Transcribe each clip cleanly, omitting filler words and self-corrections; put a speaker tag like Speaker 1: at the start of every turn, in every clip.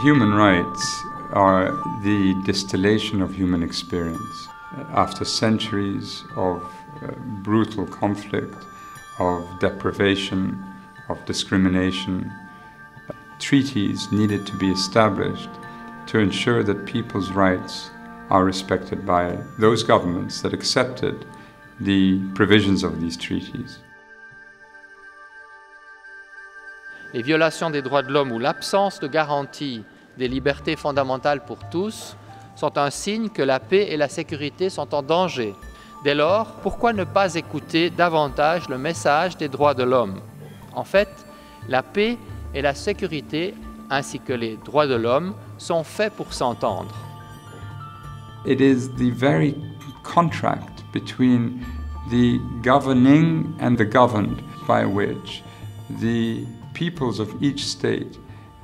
Speaker 1: Human rights are the distillation of human experience. After centuries of brutal conflict, of deprivation, of discrimination, treaties needed to be established to ensure that people's rights are respected by those governments that accepted the provisions of these treaties.
Speaker 2: Les violations des droits de l'homme ou l'absence de garantie des libertés fondamentales pour tous sont un signe que la paix et la sécurité sont en danger. Dès lors, pourquoi ne pas écouter davantage le message des droits de l'homme? En fait, la paix et la sécurité, ainsi que les droits de l'homme, sont faits pour s'entendre.
Speaker 1: It is the very contract between the governing and the governed by which the peoples of each state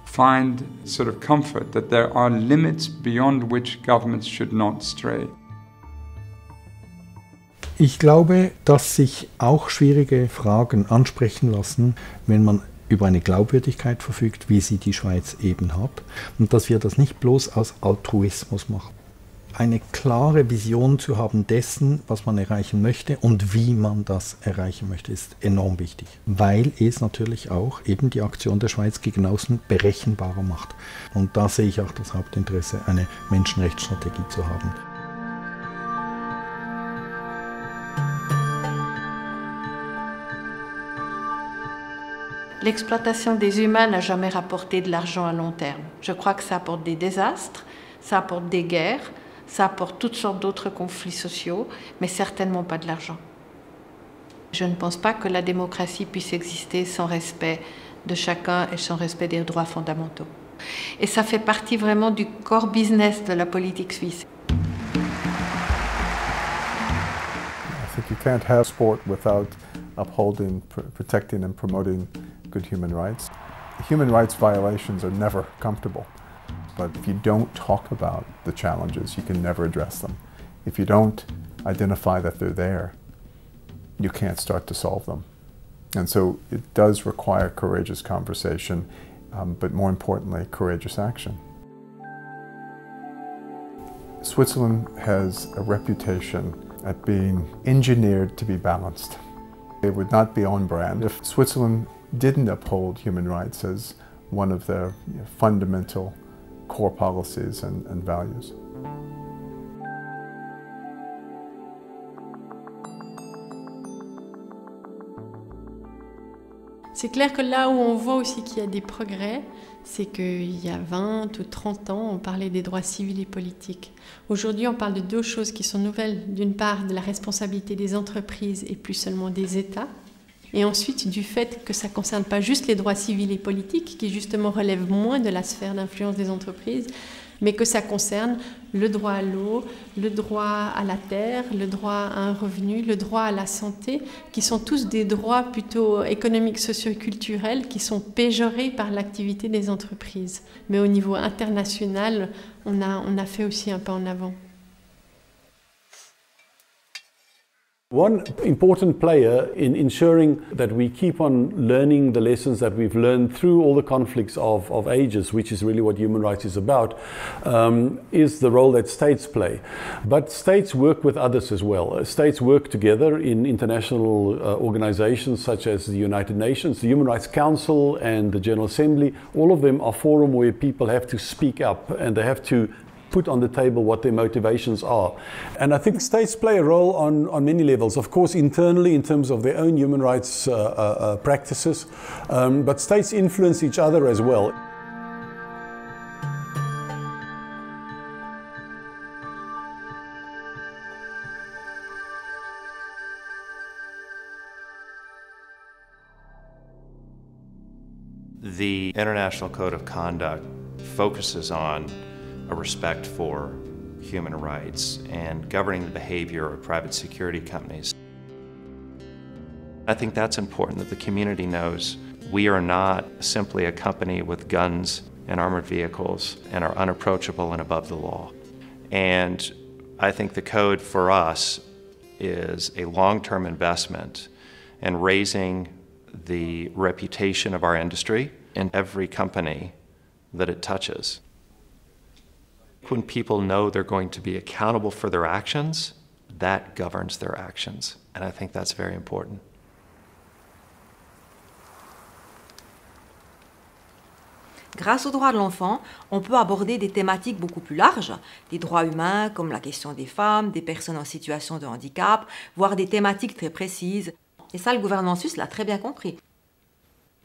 Speaker 1: find sort of comfort that there are limits beyond which governments should not stray.
Speaker 3: Ich glaube, dass sich auch schwierige Fragen ansprechen lassen, wenn man über eine Glaubwürdigkeit verfügt, wie sie die Schweiz eben hat, und dass wir das nicht bloß aus Altruismus machen. Eine klare Vision zu haben dessen, was man erreichen möchte und wie man das erreichen möchte, ist enorm wichtig, weil es natürlich auch eben die Aktion der Schweiz gegen außen berechenbarer macht. Und da sehe ich auch das Hauptinteresse, eine Menschenrechtsstrategie zu haben.
Speaker 4: L'exploitation des humains n'a jamais rapporté de l'argent à long terme. Je crois que ça apporte des désastres, ça apporte des guerres, ça apporte toutes sortes d'autres conflits sociaux, mais certainement pas de l'argent. Je ne pense pas que la démocratie puisse exister sans respect de chacun et sans respect des droits fondamentaux. Et ça fait partie vraiment du core business de la politique suisse.
Speaker 5: I think you can't have sport without upholding, protecting and promoting good human rights. Human rights violations are never comfortable. But if you don't talk about the challenges, you can never address them. If you don't identify that they're there, you can't start to solve them. And so it does require courageous conversation, but more importantly, courageous action. Switzerland has a reputation at being engineered to be balanced. It would not be on brand if Switzerland didn't uphold human rights as one of their fundamental core policies and values.
Speaker 6: C'est clair que là où on voit aussi qu'il y a des progrès, c'est qu'il y a 20 ou 30 ans, on parlait des droits civils et politiques. Aujourd'hui, on parle de deux choses qui sont nouvelles. D'une part, de la responsabilité des entreprises et plus seulement des États. Et ensuite, du fait que ça ne concerne pas juste les droits civils et politiques, qui justement relèvent moins de la sphère d'influence des entreprises, mais que ça concerne le droit à l'eau, le droit à la terre, le droit à un revenu, le droit à la santé, qui sont tous des droits plutôt économiques, socio-culturels, qui sont péjorés par l'activité des entreprises. Mais au niveau international, on a fait aussi un pas en avant.
Speaker 7: One important player in ensuring that we keep on learning the lessons that we've learned through all the conflicts of ages, which is really what human rights is about, is the role that states play. But states work with others as well. States work together in international organizations such as the United Nations, the Human Rights Council and the General Assembly. All of them are forums where people have to speak up and they have to put on the table what their motivations are. And I think states play a role on many levels. Of course, internally in terms of their own human rights practices, but states influence each other as well.
Speaker 8: The International Code of Conduct focuses on a respect for human rights and governing the behavior of private security companies. I think that's important that the community knows we are not simply a company with guns and armored vehicles and are unapproachable and above the law. And I think the code for us is a long-term investment in raising the reputation of our industry in every company that it touches. When people know they're going to be accountable for their actions, that governs their actions. And I think that's very important.
Speaker 9: Grâce aux droits de l'enfant, on peut aborder des thématiques beaucoup plus larges, des droits humains comme la question des femmes, des personnes en situation de handicap, voire des thématiques très précises. Et ça, le gouvernement suisse l'a très bien compris.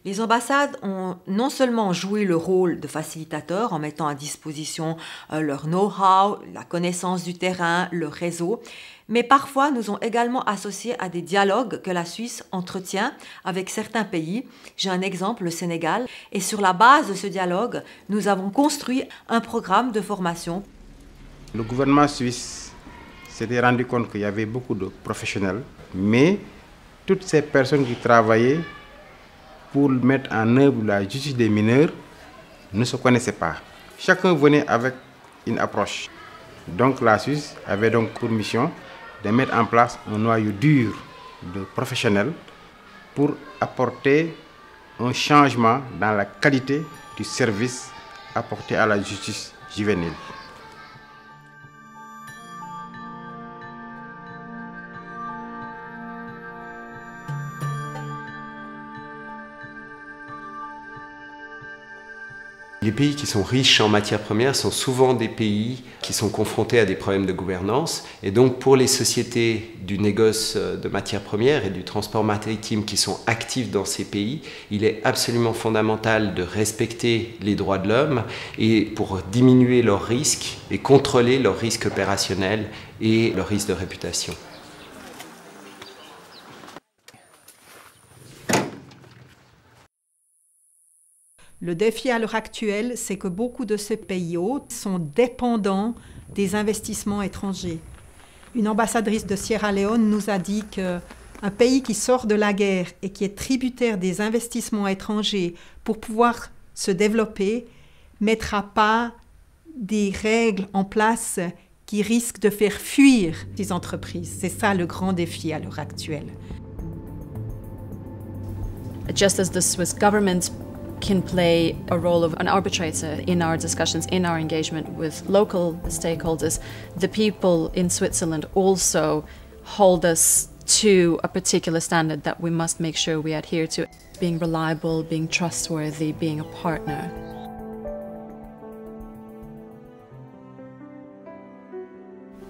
Speaker 9: Les ambassades ont non seulement joué le rôle de facilitateur en mettant à disposition leur know-how, la connaissance du terrain, leur réseau, mais parfois nous ont également associés à des dialogues que la Suisse entretient avec certains pays. J'ai un exemple, le Sénégal, et sur la base de ce dialogue, nous avons construit un programme de formation.
Speaker 10: Le gouvernement suisse s'était rendu compte qu'il y avait beaucoup de professionnels, mais toutes ces personnes qui travaillaient pour mettre en œuvre la justice des mineurs ne se connaissaient pas. Chacun venait avec une approche. Donc la Suisse avait donc pour mission de mettre en place un noyau dur de professionnels pour apporter un changement dans la qualité du service apporté à la justice juvénile.
Speaker 11: Les pays qui sont riches en matières premières sont souvent des pays qui sont confrontés à des problèmes de gouvernance. Et donc pour les sociétés du négoce de matières premières et du transport maritime qui sont actifs dans ces pays, il est absolument fondamental de respecter les droits de l'homme et pour diminuer leurs risques et contrôler leurs risques opérationnels et leurs risques de réputation.
Speaker 12: Le défi à l'heure actuelle, c'est que beaucoup de ces pays hôtes sont dépendants des investissements étrangers. Une ambassadrice de Sierra Leone nous a dit qu'un pays qui sort de la guerre et qui est tributaire des investissements étrangers pour pouvoir se développer ne mettra pas des règles en place qui risquent de faire fuir ces entreprises. C'est ça le grand défi à l'heure actuelle.
Speaker 13: Just as the Swiss government can play a role of an arbitrator in our discussions, in our engagement with local stakeholders, the people in Switzerland also hold us to a particular standard that we must make sure we adhere to. Being reliable, being trustworthy, being a partner.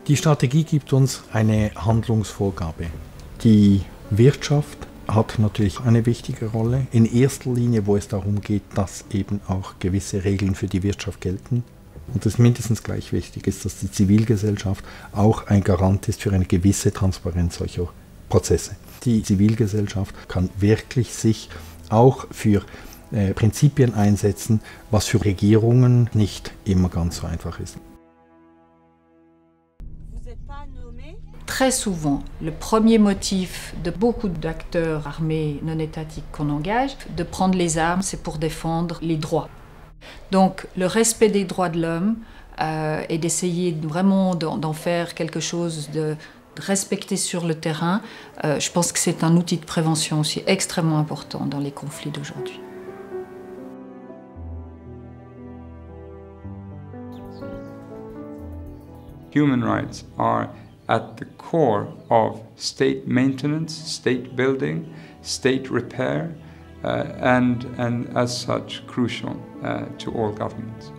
Speaker 3: Die Strategie gibt uns eine Handlungsvorgabe. Die Wirtschaft hat natürlich eine wichtige Rolle, in erster Linie, wo es darum geht, dass eben auch gewisse Regeln für die Wirtschaft gelten. Und das mindestens gleich wichtig ist, dass die Zivilgesellschaft auch ein Garant ist für eine gewisse Transparenz solcher Prozesse. Die Zivilgesellschaft kann wirklich sich auch für Prinzipien einsetzen, was für Regierungen nicht immer ganz so einfach ist.
Speaker 14: Très souvent, le premier motif de beaucoup d'acteurs armés non étatiques qu'on engage, de prendre les armes, c'est pour défendre les droits. Donc le respect des droits de l'homme et d'essayer vraiment d'en faire quelque chose de respecté sur le terrain, je pense que c'est un outil de prévention aussi extrêmement important dans les conflits d'aujourd'hui.
Speaker 1: Human rights are at the core of state maintenance, state building, state repair, and as such crucial to all governments.